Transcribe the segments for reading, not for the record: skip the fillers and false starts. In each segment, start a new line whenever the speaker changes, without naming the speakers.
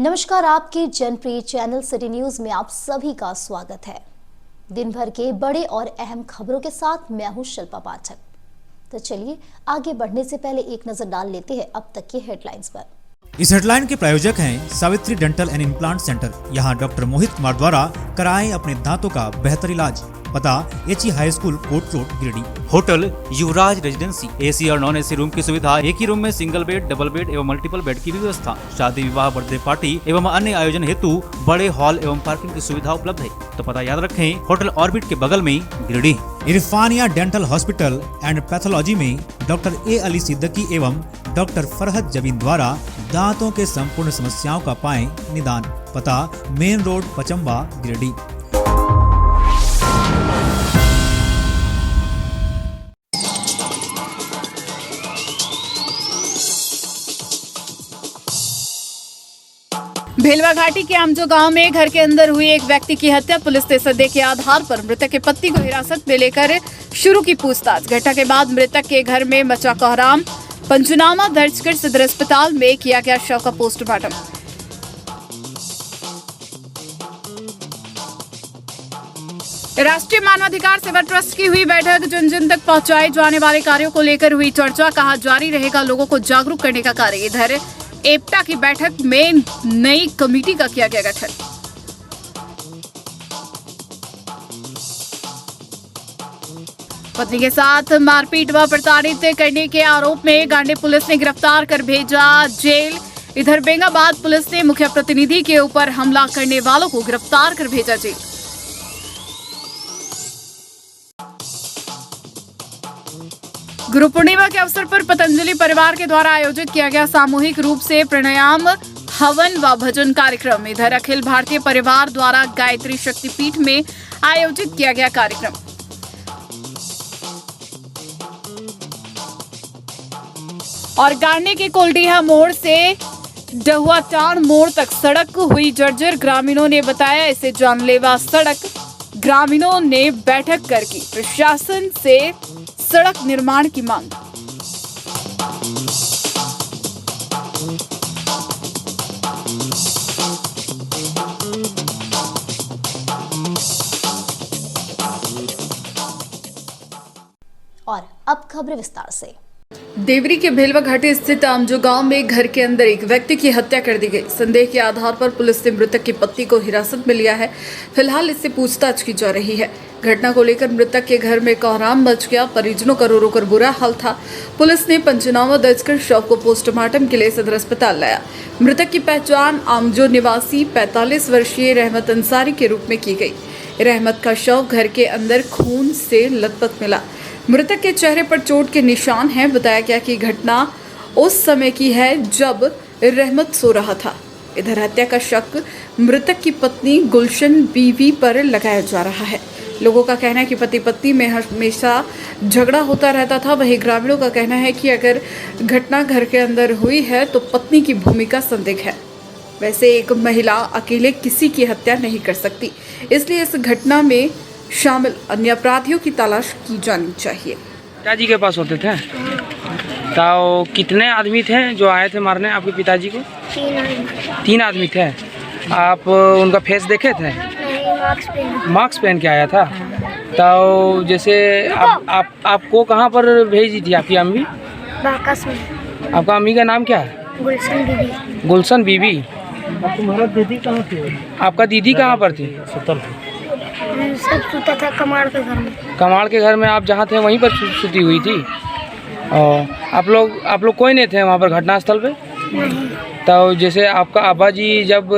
नमस्कार, आपके जनप्रिय channel city news में आप सभी का स्वागत है। दिन भर के बड़े और अहम खबरों के साथ मैं हूं शिल्पा पाठक। तो चलिए आगे बढ़ने से पहले एक नजर डाल लेते हैं अब तक की हेडलाइंस पर।
इस हेडलाइन के प्रायोजक हैं Savitri dental and implant centre. यहाँ डॉक्टर मोहित कुमार द्वारा कराएं अपने दांतों का बेहतर इलाज। पता एचई हाई स्कूल कोट road Giridih.
Hotel Yuvraj residency, AC और नॉन एसी रूम की सुविधा, एक ही रूम में सिंगल बेड, डबल बेड एवं मल्टीपल बेड की व्यवस्था। शादी विवाह बर्थडे पार्टी एवं अन्य आयोजन हेतु बड़े हॉल एवं पार्किंग की सुविधा उपलब्ध है। तो पता याद रखें, होटल ऑर्बिट के बगल में Giridih.
Irfania dental hospital and pathology में डॉक्टर ए अली सिद्दीकी एवं डॉक्टर फरहत जबीन द्वारा दांतों के संपूर्ण समस्याओं का पाएं निदान। पता मेन रोड पचम्बा गिरिडीह।
भेलवा घाटी के आमजो गांव में घर के अंदर हुई एक व्यक्ति की हत्या। पुलिस ने संदेह के आधार पर मृतक के पति को हिरासत में लेकर शुरू की पूछताछ। घटना के बाद मृतक के घर में मचा कोहराम। पंचनामा दर्ज कर सदर अस्पताल में किया गया शव का पोस्टमार्टम। राष्ट्रीय मानवाधिकार सेवा ट्रस्ट की हुई बैठक। जन जन तक पहुंचाए जाने वाले कार्यों को लेकर हुई चर्चा। कहा जारी रहेगा लोगों को जागरूक करने का कार्य। इधर एप्टा की बैठक में नई कमेटी का किया गया गठन। पत्नी के साथ मारपीट व प्रताड़ित करने के आरोप में गांडी पुलिस ने गिरफ्तार कर भेजा जेल। इधर बेंगाबाद पुलिस ने मुख्य प्रतिनिधि के ऊपर हमला करने वालों को गिरफ्तार कर भेजा जेल। गुरु पूर्णिमा के अवसर पर पतंजलि परिवार के द्वारा आयोजित किया गया सामूहिक रूप से प्राणायाम, हवन व भजन कार्यक्रम। इधर अखिल भारतीय परिवार द्वारा गायत्री शक्तिपीठ में आयोजित किया गया कार्यक्रम। और गांडी के कोलडीहा मोड़ से डहुआटान मोड़ तक सड़क हुई जर्जर। ग्रामीणों ने बताया इसे जानलेवा सड़क। ग्रामीणों ने बैठक कर की प्रशासन से सड़क निर्माण की मांग।
और अब खबर विस्तार से।
देवरी के भेलवा घाटी स्थित आमजो गांव में घर के अंदर एक व्यक्ति की हत्या कर दी गई। संदेह के आधार पर पुलिस ने मृतक की पत्नी को हिरासत में लिया है। फिलहाल इससे पूछताछ की जा रही है। घटना को लेकर मृतक के घर में कोहराम मच गया। परिजनों का रो रो कर बुरा हाल था। पुलिस ने पंचनामा दर्ज कर शव को पोस्टमार्टम के लिए सदर अस्पताल लाया। मृतक की पहचान आमजो निवासी 45 वर्षीय रहमत अंसारी के रूप में की गई। रहमत का शव घर के अंदर खून से लथपथ मिला। मृतक के चेहरे पर चोट के निशान हैं। बताया गया कि घटना उस समय की है जब रहमत सो रहा था। इधर हत्या का शक मृतक की पत्नी गुलशन बीवी पर लगाया जा रहा है। लोगों का कहना है कि पति पत्नी में हमेशा झगड़ा होता रहता था। वहीं ग्रामीणों का कहना है कि अगर घटना घर के अंदर हुई है तो पत्नी की भूमिका संदिग्ध है। वैसे एक महिला अकेले किसी की हत्या नहीं कर सकती, इसलिए इस घटना में शामिल अन्य अपराधियों की तलाश की जानी चाहिए।
पिताजी के पास होते थे तो कितने आदमी थे जो आए थे मारने आपके पिताजी को? 3 आदमी थे। आप उनका फेस देखे थे? मास्क पहन के आया था। तो जैसे आपको कहाँ पर भेजी थी आपकी अम्मी?
बाकस में।
आपका अम्मी का नाम क्या है?
गुलशन बीबी।
गुलशन बीबी।
तुम्हारा दीदी कहाँ थी?
आपका दीदी कहाँ पर थी?
सब सोता था कमाड़ के घर में।
कमाड़ के घर में आप जहाँ थे वहीं पर सुती हुई थी। और आप लोग कोई नहीं थे वहाँ पर घटनास्थल पे?
नहीं।
तो जैसे आपका अब्बा जी जब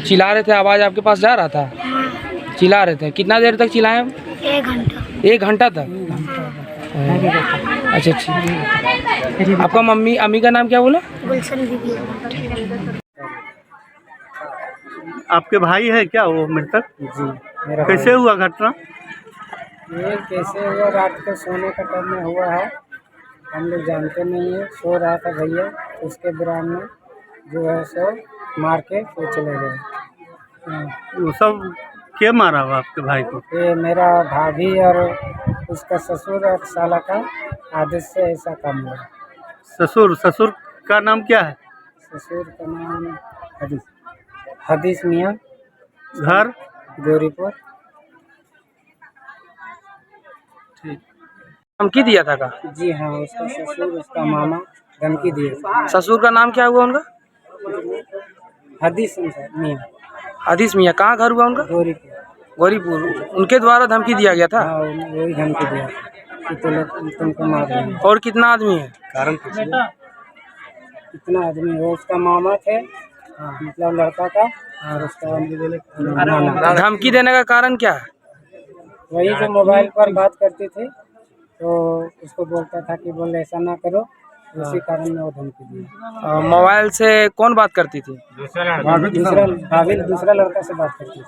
चिल्ला रहे थे, आवाज़ आपके पास जा रहा था?
हाँ।
चिल्ला रहे थे। कितना देर तक चिल्लाए?
1 घंटा।
1 घंटा तक? अच्छा। आपका अम्मी का नाम क्या बोला?
गुलशन बीबी।
आपके भाई है क्या वो मृतक?
जी मेरा
कैसे हुआ घटना?
ये कैसे हुआ? रात को सोने का टाइम में हुआ है। हम लोग जानते नहीं है। सो रहा था भैया, उसके दौरान में जो है सो मार के वो चले गए।
वो सब क्या मारा हुआ आपके भाई को?
ये मेरा भाभी और उसका ससुर और साला का आदेश से ऐसा काम हुआ।
ससुर का नाम क्या है?
ससुर का नाम हरी। हदीस मियाँ,
घर?
गौरीपुर।
धमकी दिया था का?
जी हाँ, उसका ससुर, उसका मामा धमकी दिए थे।
ससुर का नाम क्या हुआ उनका?
हदीस मियाँ,
हदीस मियाँ। कहाँ घर हुआ उनका?
गौरीपुर।
गौरीपुर। उनके द्वारा धमकी दिया गया था।
हाँ, वही धमकी दिया था कि तुमको मार देंगे।
और कितना आदमी है?
कारण पूछिए। कितना आदमी है? उसका मामा थे, मतलब लड़का का, और उसका नाना।
धमकी देने का कारण क्या है?
वही जो मोबाइल पर बात करती थी, तो उसको बोलता था कि बोले ऐसा ना करो, उसी कारण में वो धमकी दी।
मोबाइल से कौन बात करती थी?
दूसरा लड़का से बात करती थी।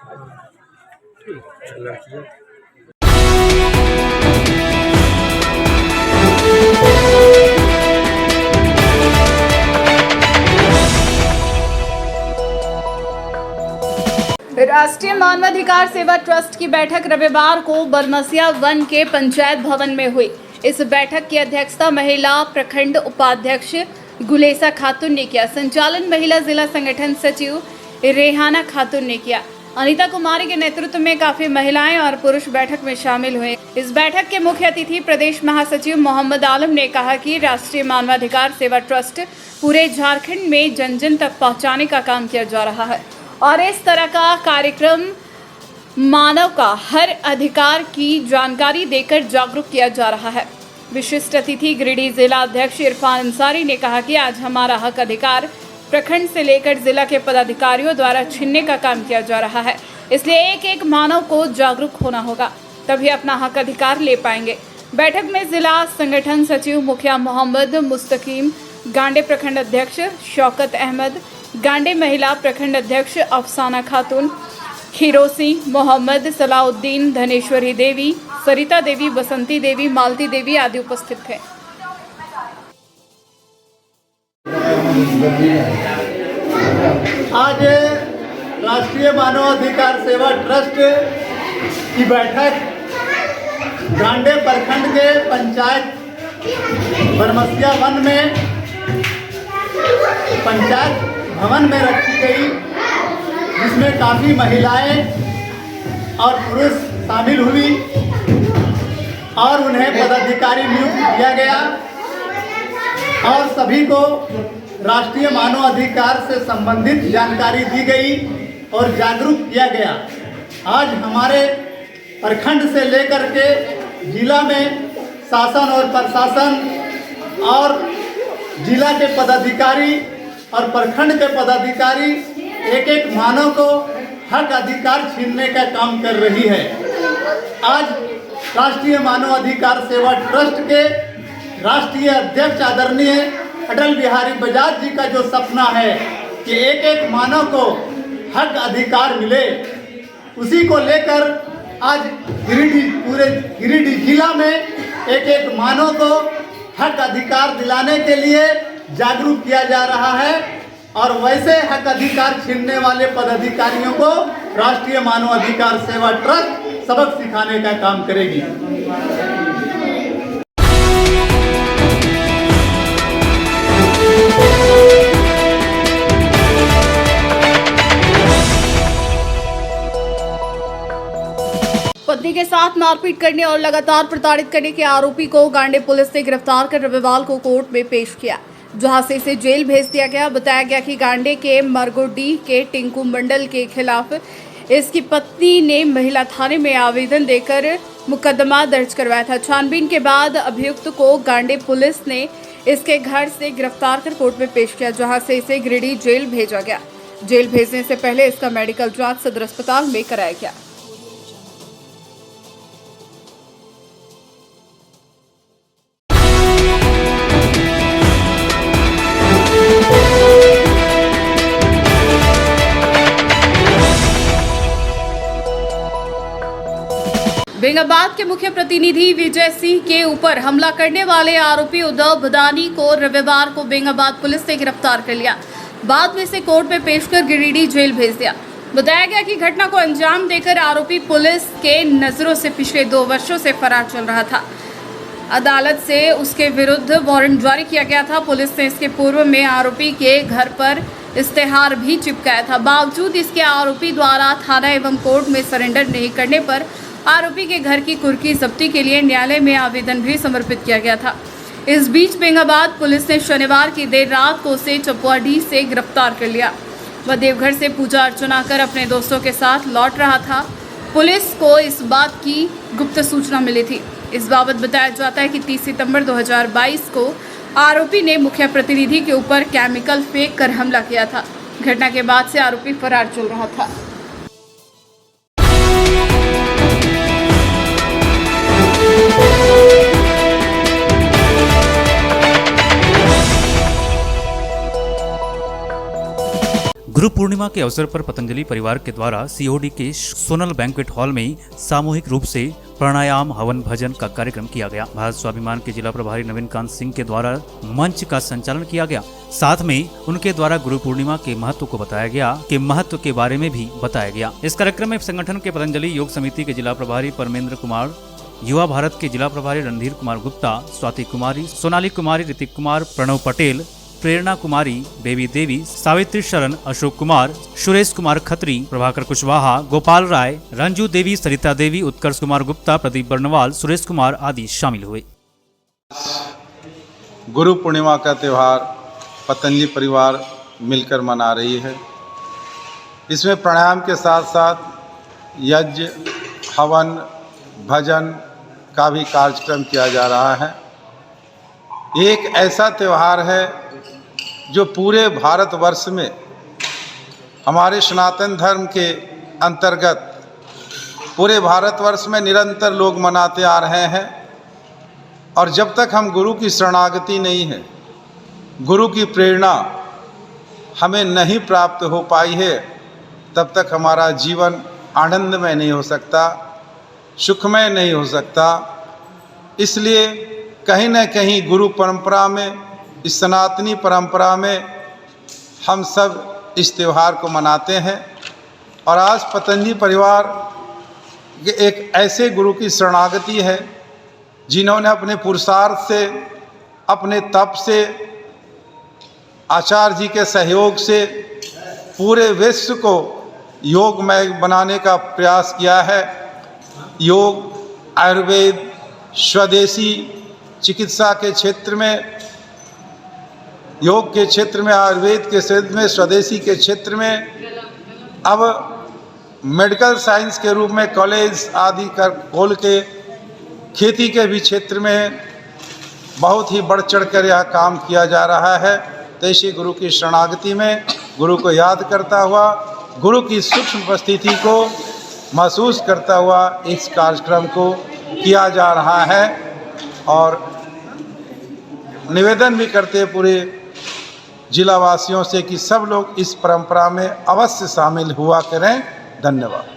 राष्ट्रीय मानवाधिकार सेवा ट्रस्ट की बैठक रविवार को बरमसिया वन के पंचायत भवन में हुई। इस बैठक की अध्यक्षता महिला प्रखंड उपाध्यक्ष गुलेसा खातून ने किया। संचालन महिला जिला संगठन सचिव रेहाना खातून ने किया। अनीता कुमारी के नेतृत्व में काफी महिलाएं और पुरुष बैठक में शामिल हुए। इस बैठक के मुख्य अतिथि प्रदेश महासचिव मोहम्मद आलम ने कहा कि राष्ट्रीय मानवाधिकार सेवा ट्रस्ट पूरे झारखंड में जन जन तक पहुंचाने का काम किया जा रहा है और इस तरह का कार्यक्रम मानव का हर अधिकार की जानकारी देकर जागरूक किया जा रहा है। विशिष्ट अतिथि गिरिडीह जिला अध्यक्ष इरफान अंसारी ने कहा कि आज हमारा हक अधिकार प्रखंड से लेकर जिला के पदाधिकारियों द्वारा छीनने का काम किया जा रहा है, इसलिए एक एक मानव को जागरूक होना होगा, तभी अपना हक अधिकार ले पाएंगे। बैठक में जिला संगठन सचिव मुखिया मोहम्मद मुस्तकीम, गांडे प्रखंड अध्यक्ष शौकत अहमद, गांडे महिला प्रखंड अध्यक्ष अफसाना खातून, खीरोसी मोहम्मद, सलाउद्दीन, धनेश्वरी देवी, सरिता देवी, बसंती देवी, मालती देवी आदि उपस्थित थे।
आज राष्ट्रीय मानवाधिकार सेवा ट्रस्ट की बैठक गांडे प्रखंड के पंचायत बरमसिया वन में पंचायत भवन में रखी गई, जिसमें काफ़ी महिलाएं और पुरुष शामिल हुई और उन्हें पदाधिकारी नियुक्त किया गया और सभी को राष्ट्रीय मानवाधिकार से संबंधित जानकारी दी गई और जागरूक किया गया। आज हमारे प्रखंड से लेकर के जिला में शासन और प्रशासन और जिला के पदाधिकारी और प्रखंड के पदाधिकारी एक एक मानव को हक अधिकार छीनने का काम कर रही है। आज राष्ट्रीय मानवाधिकार सेवा ट्रस्ट के राष्ट्रीय अध्यक्ष आदरणीय अटल बिहारी बजाज जी का जो सपना है कि एक एक मानव को हक अधिकार मिले, उसी को लेकर आज पूरे गिरिडीह जिला में एक एक मानव को हक अधिकार दिलाने के लिए जागरूक किया जा रहा है और वैसे हक अधिकार छीनने वाले पदाधिकारियों को राष्ट्रीय मानवाधिकार सेवा ट्रस्ट सबक सिखाने का काम करेगी।
पत्नी के साथ मारपीट करने और लगातार प्रताड़ित करने के आरोपी को गांडे पुलिस ने गिरफ्तार कर रविवार को कोर्ट में पेश किया, जहां से इसे जेल भेज दिया गया। बताया गया कि गांडे के मरगोडीह के टिंकू मंडल के खिलाफ इसकी पत्नी ने महिला थाने में आवेदन देकर मुकदमा दर्ज करवाया था। छानबीन के बाद अभियुक्त को गांडे पुलिस ने इसके घर से गिरफ्तार कर कोर्ट में पेश किया, जहां से इसे गिरिडीह जेल भेजा गया। जेल भेजने से पहले इसका मेडिकल जांच सदर अस्पताल में कराया गया। बेंगाबाद के मुख्य प्रतिनिधि विजय सिंह के ऊपर हमला करने वाले आरोपी उद्धव भदानी को रविवार को बेंगाबाद पुलिस ने गिरफ्तार कर लिया। बाद में इसे कोर्ट में पेश कर गिरिडीह जेल भेज दिया। बताया गया कि घटना को अंजाम देकर आरोपी पुलिस के नजरों से पिछले 2 वर्षों से फरार चल रहा था। अदालत से उसके विरुद्ध वारंट जारी किया गया था। पुलिस ने इसके पूर्व में आरोपी के घर पर इश्तेहार भी चिपकाया था। बावजूद इसके आरोपी द्वारा थाना एवं कोर्ट में सरेंडर नहीं करने पर आरोपी के घर की कुर्की जब्ती के लिए न्यायालय में आवेदन भी समर्पित किया गया था। इस बीच बेंगाबाद पुलिस ने शनिवार की देर रात को उसे चपुआडीह से गिरफ्तार कर लिया। वह देवघर से पूजा अर्चना कर अपने दोस्तों के साथ लौट रहा था। पुलिस को इस बात की गुप्त सूचना मिली थी। इस बाबत बताया जाता है कि 30 सितंबर 2022 को आरोपी ने मुख्य प्रतिनिधि के ऊपर केमिकल फेंक कर हमला किया था। घटना के बाद से आरोपी फरार चल रहा था।
गुरु पूर्णिमा के अवसर पर पतंजलि परिवार के द्वारा सीओडी के सोनल बैंक्वेट हॉल में सामूहिक रूप से प्राणायाम हवन भजन का कार्यक्रम किया गया। भारत स्वाभिमान के जिला प्रभारी नवीन कांत सिंह के द्वारा मंच का संचालन किया गया। साथ में उनके द्वारा गुरु पूर्णिमा के महत्व को बताया गया कि महत्व के बारे में भी बताया गया। इस कार्यक्रम में संगठन के पतंजलि योग समिति के जिला प्रभारी परमेंद्र कुमार, युवा भारत के जिला प्रभारी रणधीर कुमार गुप्ता, स्वाति कुमारी, सोनाली कुमारी, ऋतिक कुमार, प्रणव पटेल, प्रेरणा कुमारी, बेबी देवी, सावित्री शरण, अशोक कुमार, सुरेश कुमार खत्री, प्रभाकर कुशवाहा, गोपाल राय, रंजू देवी, सरिता देवी, उत्कर्ष कुमार गुप्ता, प्रदीप बर्नवाल, सुरेश कुमार आदि शामिल हुए।
गुरु पूर्णिमा का त्यौहार पतंजलि परिवार मिलकर मना रही है। इसमें प्राणायाम के साथ साथ यज्ञ, हवन, भजन का भी कार्यक्रम किया जा रहा है। एक ऐसा त्यौहार है जो पूरे भारतवर्ष में हमारे सनातन धर्म के अंतर्गत पूरे भारतवर्ष में निरंतर लोग मनाते आ रहे हैं। और जब तक हम गुरु की शरणागति नहीं है, गुरु की प्रेरणा हमें नहीं प्राप्त हो पाई है, तब तक हमारा जीवन आनंदमय नहीं हो सकता, सुखमय नहीं हो सकता। इसलिए कहीं न कहीं गुरु परंपरा में, इस सनातनी परंपरा में हम सब इस त्यौहार को मनाते हैं। और आज पतंजलि परिवार एक ऐसे गुरु की शरणागति है जिन्होंने अपने पुरुषार्थ से, अपने तप से, आचार्य जी के सहयोग से पूरे विश्व को योगमय बनाने का प्रयास किया है। योग, आयुर्वेद, स्वदेशी चिकित्सा के क्षेत्र में, योग के क्षेत्र में, आयुर्वेद के क्षेत्र में, स्वदेशी के क्षेत्र में अब मेडिकल साइंस के रूप में कॉलेज आदि कर खोल के खेती के भी क्षेत्र में बहुत ही बढ़ चढ़ कर यह काम किया जा रहा है। तो इसी गुरु की शरणागति में, गुरु को याद करता हुआ, गुरु की सूक्ष्म उपस्थिति को महसूस करता हुआ इस कार्यक्रम को किया जा रहा है। और निवेदन भी करते हैं पूरे जिलावासियों से कि सब लोग इस परंपरा में अवश्य शामिल हुआ करें। धन्यवाद।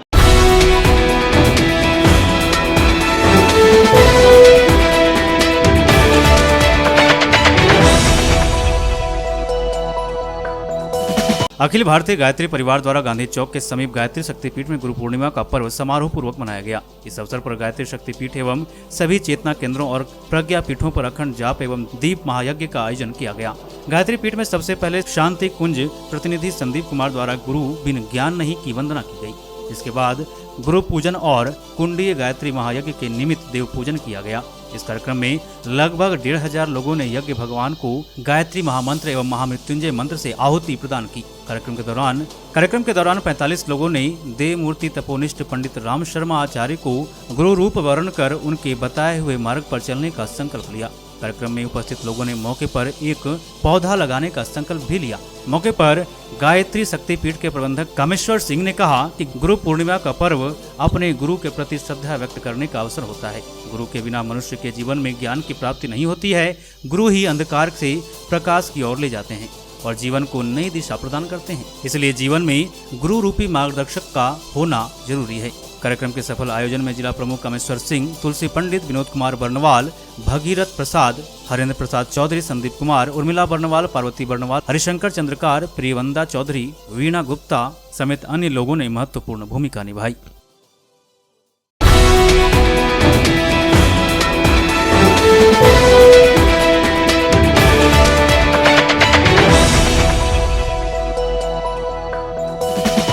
अखिल भारतीय गायत्री परिवार द्वारा गांधी चौक के समीप गायत्री शक्तिपीठ में गुरु पूर्णिमा का पर्व समारोह पूर्वक मनाया गया। इस अवसर पर गायत्री शक्तिपीठ एवं सभी चेतना केंद्रों और प्रज्ञा पीठों पर अखंड जाप एवं दीप महायज्ञ का आयोजन किया गया। गायत्री पीठ में सबसे पहले शांति कुंज प्रतिनिधि संदीप कुमार द्वारा गुरु बिन ज्ञान नहीं की वंदना की गई। इसके बाद गुरु पूजन और कुंडीय गायत्री महायज्ञ के निमित्त देव पूजन किया गया। इस कार्यक्रम में लगभग 1500 लोगों ने यज्ञ भगवान को गायत्री महामंत्र एवं महामृत्युंजय मंत्र से आहुति प्रदान की। कार्यक्रम के दौरान 45 लोगों ने देव मूर्ति तपोनिष्ठ पंडित राम शर्मा आचार्य को गुरु रूप वर्ण कर उनके बताए हुए मार्ग पर चलने का संकल्प लिया। कार्यक्रम में उपस्थित लोगों ने मौके पर एक पौधा लगाने का संकल्प भी लिया। मौके पर गायत्री शक्तिपीठ के प्रबंधक कामेश्वर सिंह ने कहा कि गुरु पूर्णिमा का पर्व अपने गुरु के प्रति श्रद्धा व्यक्त करने का अवसर होता है। गुरु के बिना मनुष्य के जीवन में ज्ञान की प्राप्ति नहीं होती है। गुरु ही अंधकार से प्रकाश की ओर ले जाते हैं और जीवन को नई दिशा प्रदान करते हैं। इसलिए जीवन में गुरु रूपी मार्गदर्शक का होना जरूरी है। कार्यक्रम के सफल आयोजन में जिला प्रमुख कामेश्वर सिंह, तुलसी पंडित, विनोद कुमार बर्नवाल, भगीरथ प्रसाद, हरेंद्र प्रसाद चौधरी, संदीप कुमार, उर्मिला बर्नवाल, पार्वती बर्नवाल, हरिशंकर चंद्रकार, प्रियवंदा चौधरी, वीणा गुप्ता समेत अन्य लोगों ने महत्वपूर्ण भूमिका निभाई।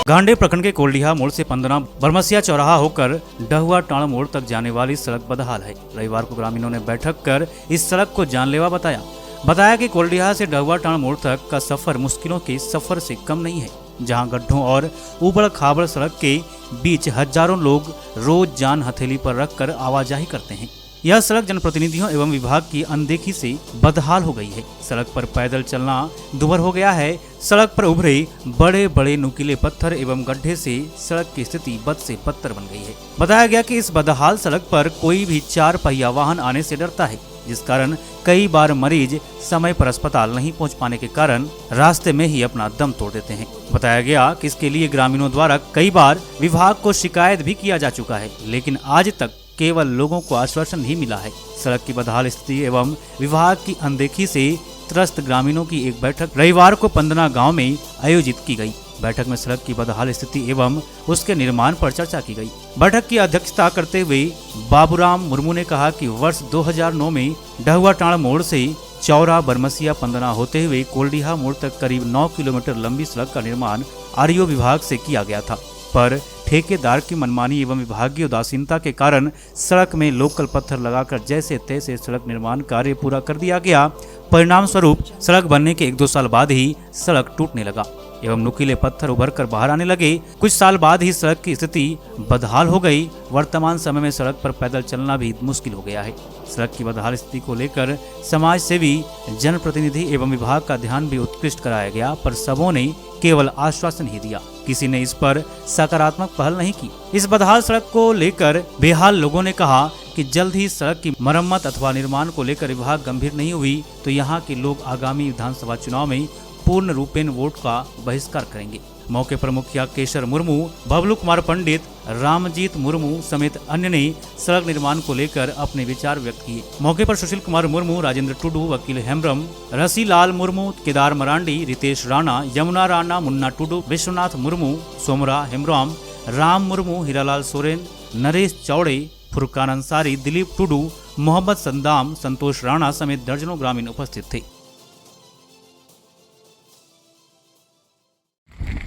गांडे प्रखंड के कोल्डिहा मोड़ से 15 बरमसिया चौराहा होकर डहुआ टाण मोड़ तक जाने वाली सड़क बदहाल है। रविवार को ग्रामीणों ने बैठक कर इस सड़क को जानलेवा बताया कि कोल्डिहा से डहुआ टाण मोड़ तक का सफर मुश्किलों के सफर से कम नहीं है, जहां गड्ढों और ऊबड़ खाबड़ सड़क के बीच हजारों लोग रोज जान हथेली पर रखकर आवाजाही करते हैं। यह सड़क जनप्रतिनिधियों एवं विभाग की अनदेखी से बदहाल हो गई है। सड़क पर पैदल चलना दुभर हो गया है। सड़क पर उभरे बड़े बड़े नुकीले पत्थर एवं गड्ढे से सड़क की स्थिति बद से बदतर बन गई है। बताया गया कि इस बदहाल सड़क पर कोई भी 4 पहिया वाहन आने से डरता है, जिस कारण कई बार मरीज समय पर अस्पताल नहीं पहुंच पाने के कारण रास्ते में ही अपना दम तोड़ देते हैं। बताया गया कि इसके लिए ग्रामीणों द्वारा कई बार विभाग को शिकायत भी किया जा चुका है, लेकिन आज तक केवल लोगों को आश्वासन ही मिला है। सड़क की बदहाल स्थिति एवं विभाग की अनदेखी से त्रस्त ग्रामीणों की एक बैठक रविवार को 15 गांव में आयोजित की गई। बैठक में सड़क की बदहाल स्थिति एवं उसके निर्माण पर चर्चा की गई। बैठक की अध्यक्षता करते हुए बाबूराम मुर्मू ने कहा कि वर्ष 2009 में डहुआ टाण मोड़ से चौरा बरमसिया 15 होते हुए कोल्डिहा मोड़ तक करीब 9 किलोमीटर लंबी सड़क का निर्माण आरईओ विभाग से किया गया था, पर ठेकेदार की मनमानी एवं विभागीय उदासीनता के कारण सड़क में लोकल पत्थर लगाकर जैसे तैसे सड़क निर्माण कार्य पूरा कर दिया गया। परिणाम स्वरूप सड़क बनने के 1-2 साल बाद ही सड़क टूटने लगा एवं नुकीले पत्थर उभर कर बाहर आने लगे। कुछ साल बाद ही सड़क की स्थिति बदहाल हो गई। वर्तमान समय में सड़क पर पैदल चलना भी मुश्किल हो गया है। सड़क की बदहाल स्थिति को लेकर समाज सेवी, जनप्रतिनिधि एवं विभाग का ध्यान भी उत्कृष्ट कराया गया, पर सबों ने केवल आश्वासन ही दिया। किसी ने इस पर सकारात्मक पहल नहीं की। इस बदहाल सड़क को लेकर बेहाल लोगों ने कहा कि जल्द ही सड़क की मरम्मत अथवा निर्माण को लेकर विभाग गंभीर नहीं हुई तो यहाँ के लोग आगामी विधानसभा चुनाव में पूर्ण रूपेण वोट का बहिष्कार करेंगे। मौके पर मुखिया केशर मुर्मू, बबलू कुमार पंडित, रामजीत मुर्मू समेत अन्य ने सड़क निर्माण को लेकर अपने विचार व्यक्त किए। मौके पर सुशील कुमार मुर्मू, राजेंद्र टुडू, वकील हेम्ब्रम, रसीलाल मुर्मू, केदार मरांडी, रितेश राणा, यमुना राणा, मुन्ना टुडू, विश्वनाथ मुर्मू, सोमरा हेम्ब्रम, राम मुर्मू, हीरालाल सोरेन, नरेश चौड़े, फुरकान अंसारी, दिलीप टुडू, मोहम्मद संदाम, संतोष राणा समेत दर्जनों ग्रामीण उपस्थित थे।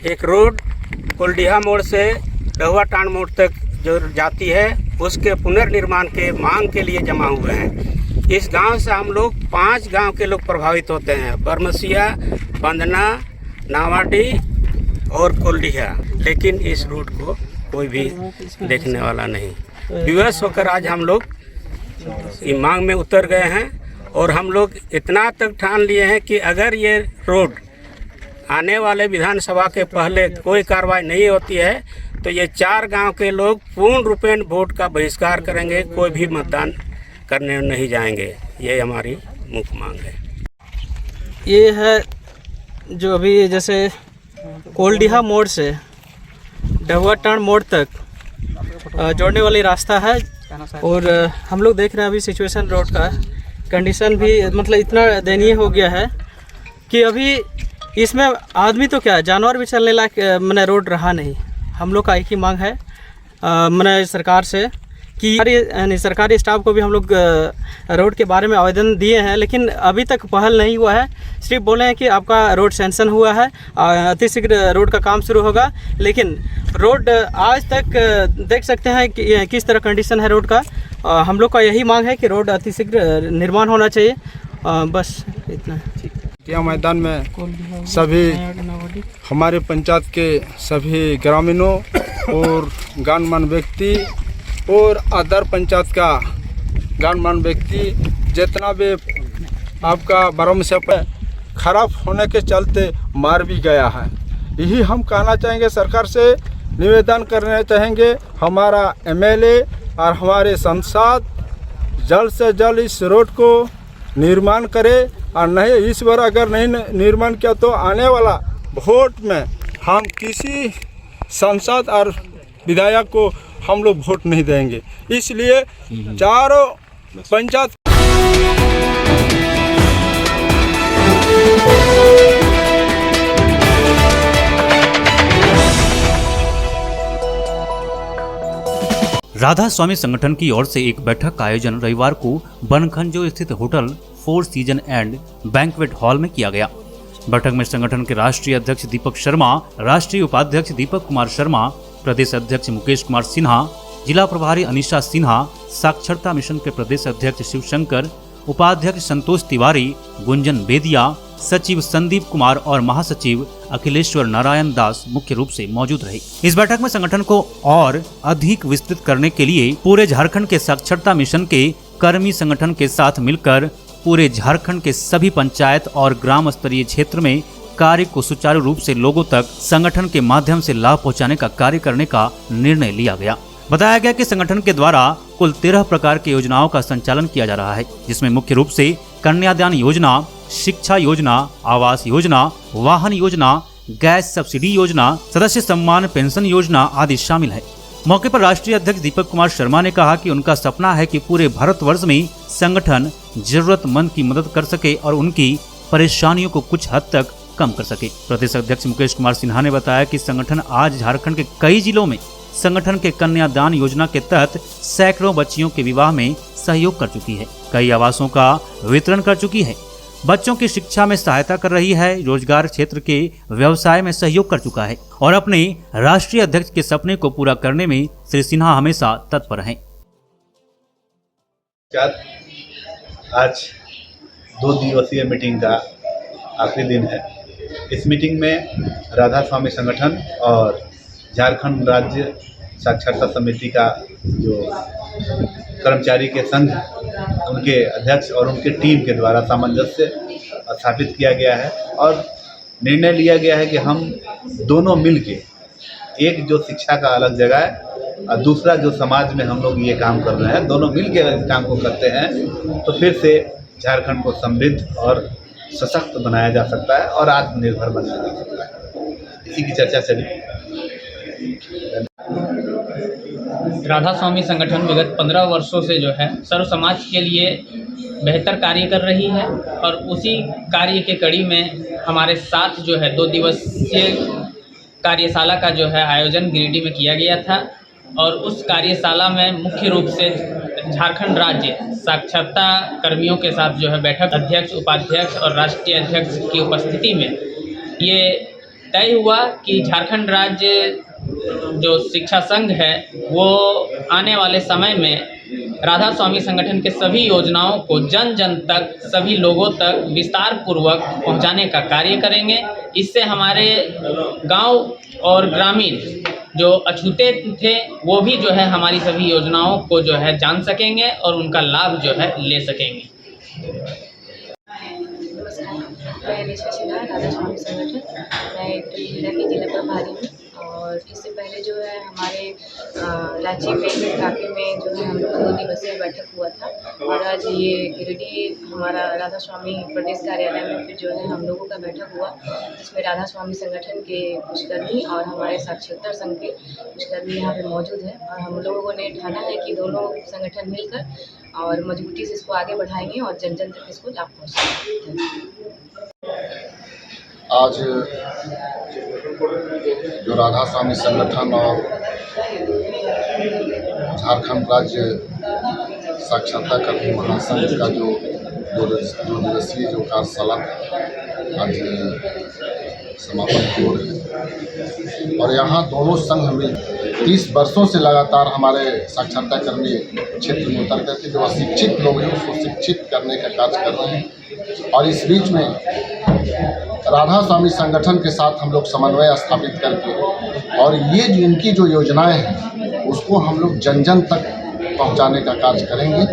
एक रोड कोल्डिहा मोड़ से डहुआ टाण मोड़ तक जो जाती है उसके पुनर्निर्माण के मांग के लिए जमा हुए हैं। इस गांव से हम लोग 5 गांव के लोग प्रभावित होते हैं, बरमसिया, बंदना, नावाडी और कोल्डिहा, लेकिन इस रूट को कोई भी देखने वाला नहीं। विवश होकर आज हम लोग ये मांग में उतर गए हैं और हम लोग इतना तक ठान लिए हैं कि अगर ये रोड आने वाले विधानसभा के पहले कोई कार्रवाई नहीं होती है तो ये 4 गांव के लोग पूर्ण रूपेण वोट का बहिष्कार करेंगे, कोई भी मतदान करने नहीं जाएंगे। ये हमारी मुख्य मांग है।
ये है जो अभी जैसे कोल्डिहा मोड़ से डहुआ टाण मोड़ तक जोड़ने वाली रास्ता है और हम लोग देख रहे हैं अभी सिचुएशन रोड का कंडीशन भी मतलब इतना दयनीय हो गया है कि अभी इसमें आदमी तो क्या जानवर भी चलने लायक मैंने रोड रहा नहीं। हम लोग का एक ही मांग है मैंने सरकार से कि सरकारी स्टाफ को भी हम लोग रोड के बारे में आवेदन दिए हैं, लेकिन अभी तक पहल नहीं हुआ है। सिर्फ बोले हैं कि आपका रोड सैंक्शन हुआ है, अतिशीघ्र रोड का काम शुरू होगा, लेकिन रोड आज तक देख सकते हैं कि किस तरह कंडीशन है रोड का। हम लोग का यही मांग है कि रोड अतिशीघ्र निर्माण होना चाहिए। बस इतना।
यह मैदान में सभी हमारे पंचायत के सभी ग्रामीणों और गणमान्य व्यक्ति और अदर पंचायत का गणमान्य व्यक्ति जितना भी आपका बरमसिया खराब होने के चलते मार भी गया है। यही हम कहना चाहेंगे, सरकार से निवेदन करना चाहेंगे, हमारा एमएलए और हमारे सांसद जल्द से जल्द इस रोड को निर्माण करे और नहीं इस बार अगर नहीं निर्माण किया तो आने वाला वोट में हम किसी सांसद और विधायक को हम लोग वोट नहीं देंगे। इसलिए चारों पंचायत
राधा स्वामी संगठन की ओर से एक बैठक का आयोजन रविवार को बनखंजो स्थित hotel 4 season and banquet hall में किया गया। बैठक में संगठन के राष्ट्रीय अध्यक्ष दीपक शर्मा, राष्ट्रीय उपाध्यक्ष दीपक कुमार शर्मा, प्रदेश अध्यक्ष मुकेश कुमार सिन्हा, जिला प्रभारी अनीशा सिन्हा, साक्षरता मिशन के प्रदेश अध्यक्ष शिवशंकर, उपाध्यक्ष संतोष तिवारी, गुंजन बेदिया, सचिव संदीप कुमार और महासचिव अखिलेश्वर नारायण दास मुख्य रूप से मौजूद रहे। इस बैठक में संगठन को और अधिक विस्तृत करने के लिए पूरे झारखंड के साक्षरता मिशन के कर्मी संगठन के साथ मिलकर पूरे झारखंड के सभी पंचायत और ग्राम स्तरीय क्षेत्र में कार्य को सुचारू रूप से लोगों तक संगठन के माध्यम से लाभ पहुंचाने का कार्य करने का निर्णय लिया गया। बताया गया कि संगठन के द्वारा कुल 13 प्रकार की योजनाओं का संचालन किया जा रहा है, जिसमें मुख्य रूप से कन्यादान योजना, शिक्षा योजना, आवास योजना, वाहन योजना, गैस सब्सिडी योजना, सदस्य सम्मान पेंशन योजना आदि शामिल है। मौके पर राष्ट्रीय अध्यक्ष दीपक कुमार शर्मा ने कहा कि उनका सपना है कि पूरे भारतवर्ष में संगठन जरूरतमंद की मदद कर सके और उनकी परेशानियों को कुछ हद तक कम कर सके। प्रदेश अध्यक्ष मुकेश कुमार सिन्हा ने बताया कि संगठन आज झारखंड के कई जिलों में संगठन के कन्यादान योजना के तहत सैकड़ों बच्चियों के विवाह में सहयोग कर चुकी है, कई आवासों का वितरण कर चुकी है, बच्चों की शिक्षा में सहायता कर रही है, रोजगार क्षेत्र के व्यवसाय में सहयोग कर चुका है और अपने राष्ट्रीय अध्यक्ष के सपने को पूरा करने में श्री सिन्हा हमेशा तत्पर हैं।
आज 2 दिवसीय मीटिंग का आखिरी दिन है। इस मीटिंग में राधा स्वामी संगठन और झारखंड राज्य साक्षरता समिति का जो कर्मचारी के संघ, उनके अध्यक्ष और उनके टीम के द्वारा सामंजस्य स्थापित किया गया है और निर्णय लिया गया है कि हम दोनों मिलके, एक जो शिक्षा का अलग जगह है और दूसरा जो समाज में हम लोग ये काम कर रहे हैं, दोनों मिलके अगर इस काम को करते हैं तो फिर से झारखंड को समृद्ध और सशक्त बनाया जा सकता है और आत्मनिर्भर बनाया जा सकता है। इसी की चर्चा चली।
राधा स्वामी संगठन विगत 15 वर्षों से जो है सर्व समाज के लिए बेहतर कार्य कर रही है और उसी कार्य के कड़ी में हमारे साथ जो है 2 दिवसीय कार्यशाला का जो है आयोजन गिरिडीह में किया गया था और उस कार्यशाला में मुख्य रूप से झारखंड राज्य साक्षरता कर्मियों के साथ जो है बैठक अध्यक्ष, उपाध्यक्ष और राष्ट्रीय अध्यक्ष की उपस्थिति में ये तय हुआ कि झारखंड राज्य जो शिक्षा संघ है वो आने वाले समय में राधा स्वामी संगठन के सभी योजनाओं को जन जन तक, सभी लोगों तक विस्तार पूर्वक पहुंचाने का कार्य करेंगे। इससे हमारे गांव और ग्रामीण जो अछूते थे वो भी जो है हमारी सभी योजनाओं को जो है जान सकेंगे और उनका लाभ जो है ले सकेंगे।
मैं अनीशा सिन्हा, राधा स्वामी संगठन, मैं जिला की जिला प्रभारी हूँ और इससे पहले जो है हमारे रांची में काफी में जो है हम लोग 2 दिवसीय बैठक हुआ था और आज ये गिरिडीह हमारा राधा स्वामी प्रदेश कार्यालय में फिर जो है हम लोगों का बैठक हुआ, जिसमें राधा स्वामी संगठन के कुछ कर्मी और हमारे साक्षरता संघ के कुछ कर्मी यहाँ पे मौजूद हैं और हम लोगों ने ठाना है कि दोनों संगठन मिलकर और मजबूती से इसको आगे बढ़ाएंगे और जन जन तक इसको लाभ पहुँचाएंगे।
आज जो राधा स्वामी संगठन और झारखंड राज्य साक्षरता कर्मी महासंघ का जो 2 दिवसीय जो कार्यशाला आज समापन की ओर है और यहाँ दोनों संघ में 30 वर्षों से लगातार हमारे साक्षरता कर्मी क्षेत्र में उतर करके जो अशिक्षित लोग हैं उसको शिक्षित करने का कार्य कर रहे हैं और इस बीच में राधा स्वामी संगठन के साथ हम लोग समन्वय स्थापित करके और ये जो इनकी जो योजनाएं हैं उसको हम लोग जन जन तक पहुंचाने का कार्य करेंगे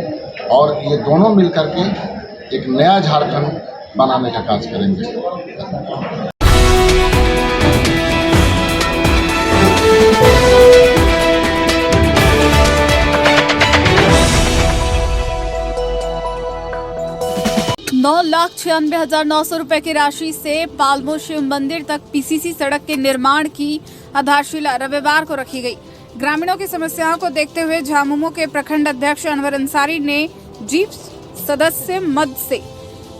और ये दोनों मिलकर के एक नया झारखंड बनाने का कार्य करेंगे।
नौ 9,96,900 रुपए की राशि से पालमो शिव मंदिर तक पीसीसी सड़क के निर्माण की आधारशिला रविवार को रखी गई। ग्रामीणों की समस्याओं को देखते हुए झामुमो के प्रखंड अध्यक्ष अनवर अंसारी ने जीप सदस्य मद से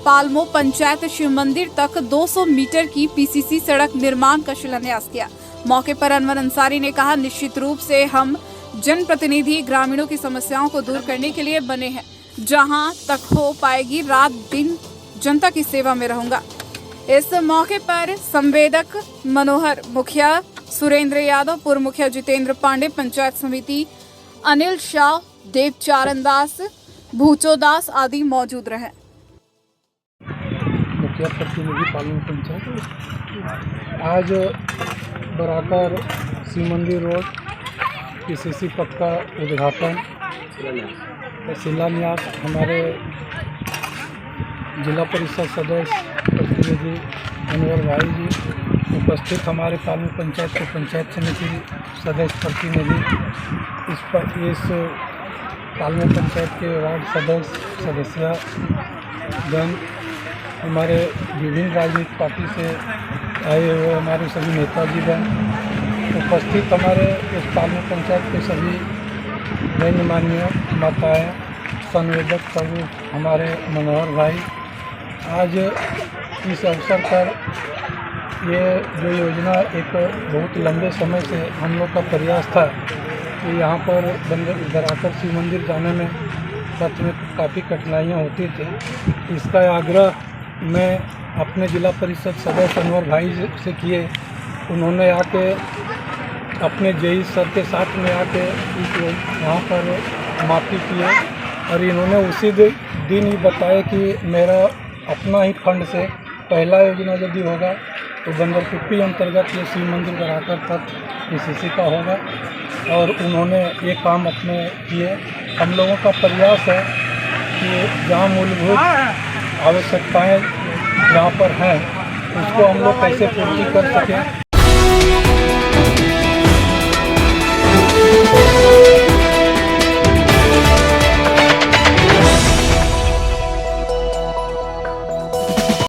पालमो पंचायत शिव मंदिर तक 200 मीटर की पीसीसी सड़क निर्माण का शिलान्यास किया। मौके पर अनवर अंसारी ने कहा, निश्चित रूप से हम जनप्रतिनिधि ग्रामीणों की समस्याओं को दूर करने के लिए बने हैं। जहां तक हो पाएगी रात दिन जनता की सेवा में रहूंगा। इस मौके पर संवेदक मनोहर मुखिया, सुरेंद्र यादव, पूर्व मुखिया जितेंद्र पांडे, पंचायत समिति अनिल शाह, देवचारण दास, भूचो दास आदि मौजूद रहे।
मुखिया प्रतिनिधि पालम पंचायत आज बराकर शिव मंदिर रोड पीसीसी पथ का उद्घाटन शिलान्यास हमारे जिला परिषद सदस्य प्रतिनिधि अनवर भाई जी उपस्थित, हमारे पालम पंचायत के पंचायत समिति सदस्य प्रतिनिधि, इस पालम पंचायत के वार्ड सदस्य गण, हमारे विभिन्न राजनीतिक पार्टी से आए हुए हमारे सभी नेताजीगण उपस्थित, हमारे इस पालम पंचायत के सभी गणमान्य माताएँ, संवेदक प्रभु हमारे मनोहर भाई, आज इस अवसर पर ये जो योजना एक बहुत लंबे समय से हम लोग का प्रयास था कि यहाँ पर बराकर शिव मंदिर जाने में सच में काफ़ी कठिनाइयाँ होती थी। इसका आग्रह मैं अपने जिला परिषद सदस्य अनवर भाई से किए, उन्होंने आके अपने जेई सर के साथ में आके वहाँ पर माफ़ी किए और इन्होंने उसी दिन ही बताया कि मेरा अपना ही फंड से पहला योजना यदि होगा तो बंदरकुप्पी अंतर्गत ये शिव मंदिर बराकर तक पीसीसी का होगा और उन्होंने ये काम अपने किए। हम लोगों का प्रयास है कि जहाँ मूलभूत आवश्यकताएं जहाँ पर हैं उसको हम लोग कैसे पूर्ति कर सकें।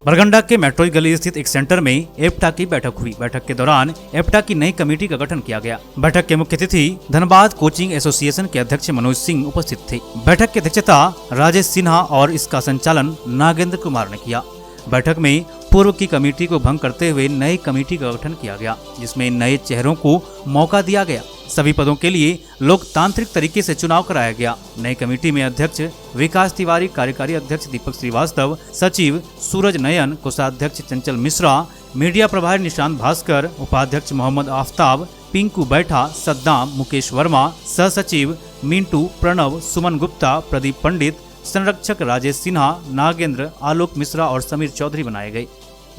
बरगंडा के मेट्रोज गली स्थित एक सेंटर में एप्टा की बैठक हुई। बैठक के दौरान एप्टा की नई कमेटी का गठन किया गया। बैठक के मुख्य अतिथि धनबाद कोचिंग एसोसिएशन के अध्यक्ष मनोज सिंह उपस्थित थे। बैठक की अध्यक्षता राजेश सिन्हा और इसका संचालन नागेंद्र कुमार ने किया। बैठक में पूर्व की कमेटी को भंग करते हुए नई कमेटी का गठन किया गया, जिसमें नए चेहरों को मौका दिया गया। सभी पदों के लिए लोकतांत्रिक तरीके से चुनाव कराया गया। नई कमेटी में अध्यक्ष विकास तिवारी, कार्यकारी अध्यक्ष दीपक श्रीवास्तव, सचिव सूरज नयन, कोषाध्यक्ष चंचल मिश्रा, मीडिया प्रभारी निशांत भास्कर, उपाध्यक्ष मोहम्मद आफ्ताब, पिंकू बैठा, सद्दाम, मुकेश वर्मा, सह सचिव मिंटू, प्रणव, सुमन गुप्ता, प्रदीप पंडित, संरक्षक राजेश सिन्हा, नागेंद्र, आलोक मिश्रा और समीर चौधरी बनाए गए।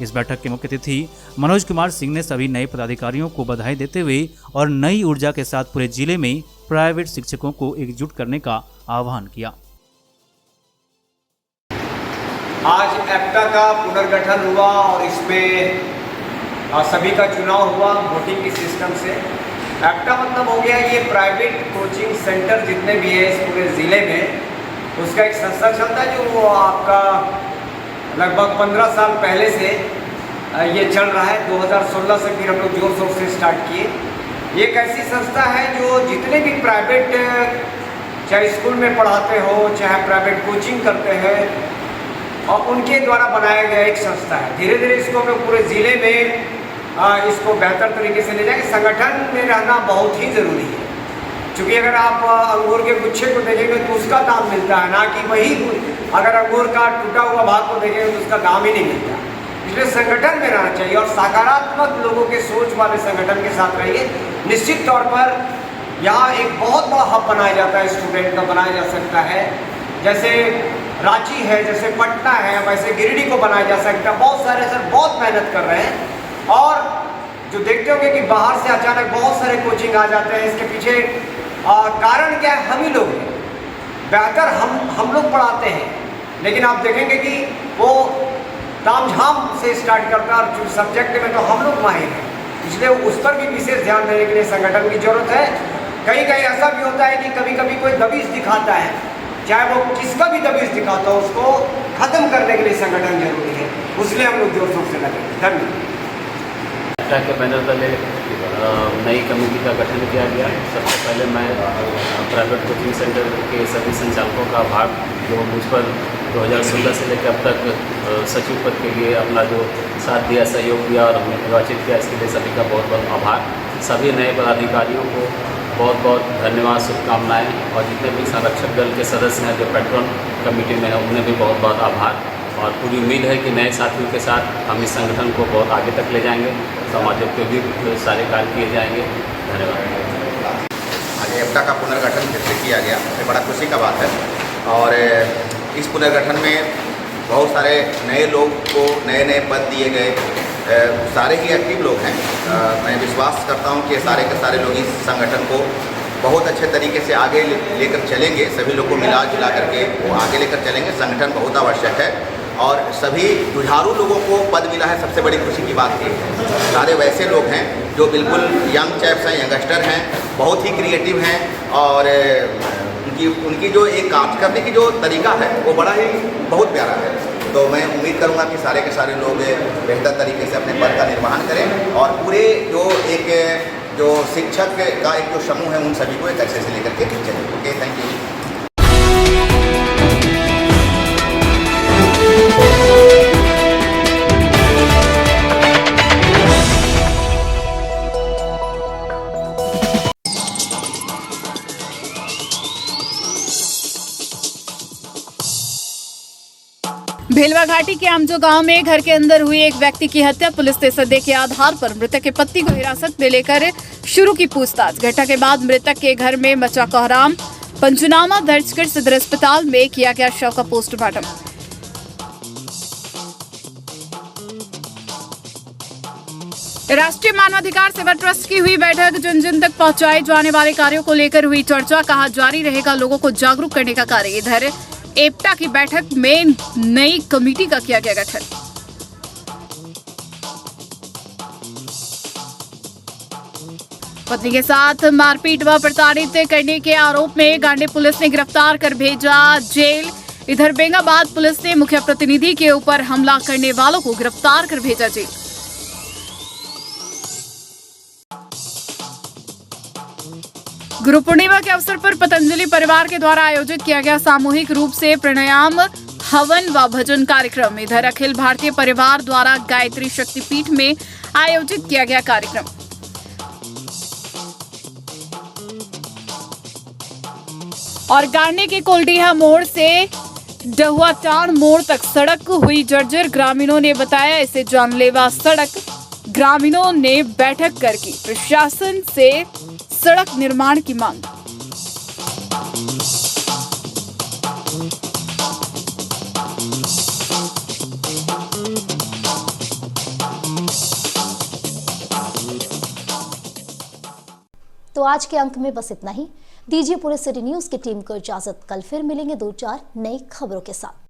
इस बैठक के मुख्य अतिथि मनोज कुमार सिंह ने सभी नए पदाधिकारियों को बधाई देते हुए और नई ऊर्जा के साथ पूरे जिले में प्राइवेट शिक्षकों को एकजुट करने का आह्वान किया।
आज एप्टा का पुनर्गठन हुआ और इसमें सभी का चुनाव हुआ वोटिंग के सिस्टम से। एप्टा मतलब हो गया ये प्राइवेट कोचिंग सेंटर जितने भी है इस पूरे ज़िले में, उसका एक संस्था चलता है जो आपका लगभग 15 साल पहले से ये चल रहा है। 2016 से फिर हम लोग जोर शोर से स्टार्ट किए। ये एक ऐसी संस्था है जो जितने भी प्राइवेट चाहे स्कूल में पढ़ाते हो चाहे प्राइवेट कोचिंग करते हैं और उनके द्वारा बनाया गया एक संस्था है। धीरे धीरे इसको हम लोग पूरे ज़िले में इसको बेहतर तरीके से ले जाएंगे। संगठन में रहना बहुत ही ज़रूरी है, क्योंकि अगर आप अंगूर के गुच्छे को देखेंगे तो उसका दाम मिलता है, ना कि वही अगर अंगूर का टूटा हुआ भाग को देखेंगे तो उसका दाम ही नहीं मिलता। इसलिए संगठन में रहना चाहिए और सकारात्मक लोगों के सोच वाले संगठन के साथ रहिए। निश्चित तौर पर यहाँ एक बहुत बड़ा हब बनाया जाता है, स्टूडेंट का बनाया जा सकता है। जैसे रांची है, जैसे पटना है, वैसे गिरिडीह को बनाया जा सकता है। बहुत सारे सर बहुत मेहनत कर रहे हैं और जो देखते होंगे कि बाहर से अचानक बहुत सारे कोचिंग आ जाते हैं, इसके पीछे कारण क्या है? हम ही लोग हैं। बेहतर हम लोग पढ़ाते हैं, लेकिन आप देखेंगे कि वो तामझाम से स्टार्ट करता है और सब्जेक्ट में तो हम लोग माहिर हैं। इसलिए उस पर भी विशेष ध्यान देने के लिए संगठन की जरूरत है। कहीं कहीं ऐसा भी होता है कि कभी कभी कोई दबिश दिखाता है, चाहे वो किसका भी दबिश दिखाता हो, उसको खत्म करने के लिए संगठन जरूरी है। उसलिए हम लोग जोर शोर से लगे। धन्यवाद।
के बैनर तले नई कमेटी का गठन किया गया। सबसे पहले मैं प्राइवेट कोचिंग सेंटर के सभी संचालकों का आभार, जो मुझ पर 2016 से लेकर अब तक सचिव पद के लिए अपना जो साथ दिया, सहयोग दिया और हमें निर्वाचित किया, इसके लिए सभी का बहुत बहुत आभार। सभी नए पदाधिकारियों को बहुत बहुत धन्यवाद, शुभकामनाएँ। और जितने भी संरक्षक दल के सदस्य हैं जो पेट्रोन कमेटी में हैं, उन्हें भी बहुत बहुत आभार। और पूरी उम्मीद है कि नए साथियों के साथ हम इस संगठन को बहुत आगे तक ले जाएंगे, समाजोपयोगी सारे कार्य किए जाएंगे। धन्यवाद।
आज एप्टा का पुनर्गठन फिर से किया गया, ये बड़ा खुशी का बात है। और इस पुनर्गठन में बहुत सारे नए लोग को नए पद दिए गए। सारे ही एक्टिव लोग हैं। मैं विश्वास करता हूं कि सारे के सारे लोग इस संगठन को बहुत अच्छे तरीके से आगे लेकर चलेंगे। सभी लोग को मिला जुला करके वो आगे लेकर चलेंगे। संगठन बहुत आवश्यक है और सभी जुझारू लोगों को पद मिला है। सबसे बड़ी खुशी की बात ये है, सारे वैसे लोग हैं जो बिल्कुल यंग चैप्स हैं, यंगस्टर हैं, बहुत ही क्रिएटिव हैं और उनकी जो एक काम करने की जो तरीका है वो बड़ा ही बहुत प्यारा है। तो मैं उम्मीद करूंगा कि सारे के सारे लोग बेहतर तरीके से अपने पद का निर्वहन करें और पूरे जो शिक्षक का एक जो समूह है उन सभी को एक अच्छे से लेकर के चलें। Okay, thank you.
भेलवा घाटी के आमजो गांव में घर के अंदर हुई एक व्यक्ति की हत्या। पुलिस ने संदेह के आधार पर मृतक के पति को हिरासत में लेकर शुरू की पूछताछ। घटना के बाद मृतक के घर में मचा कोहराम। पंचनामा दर्ज कर सदर अस्पताल में किया गया शव का पोस्टमार्टम। राष्ट्रीय मानवाधिकार सेवा ट्रस्ट की हुई बैठक। जन जन तक पहुंचाए जाने वाले कार्यों को लेकर हुई चर्चा। कहा जारी रहेगा लोगों को जागरूक करने का कार्य। इधर एप्टा की बैठक में नई कमेटी का किया गया गठन। पत्नी के साथ मारपीट व प्रताड़ित करने के आरोप में गांडी पुलिस ने गिरफ्तार कर भेजा जेल। इधर बेंगाबाद पुलिस ने मुख्य प्रतिनिधि के ऊपर हमला करने वालों को गिरफ्तार कर भेजा जेल। गुरु पूर्णिमा के अवसर पर पतंजलि परिवार के द्वारा आयोजित किया गया सामूहिक रूप से प्राणायाम, हवन व भजन कार्यक्रम। इधर अखिल भारतीय परिवार द्वारा गायत्री शक्तिपीठ में आयोजित किया गया कार्यक्रम। और गांडी के कोलडीहा मोड़ से डहुआटांड मोड़ तक सड़क हुई जर्जर। ग्रामीणों ने बताया इसे जानलेवा सड़क। ग्रामीणों ने बैठक कर की प्रशासन से सड़क निर्माण की मांग।
तो आज के अंक में बस इतना ही। दीजिए पूरे सिटी न्यूज की टीम को इजाजत। कल फिर मिलेंगे 2-4 नई खबरों के साथ।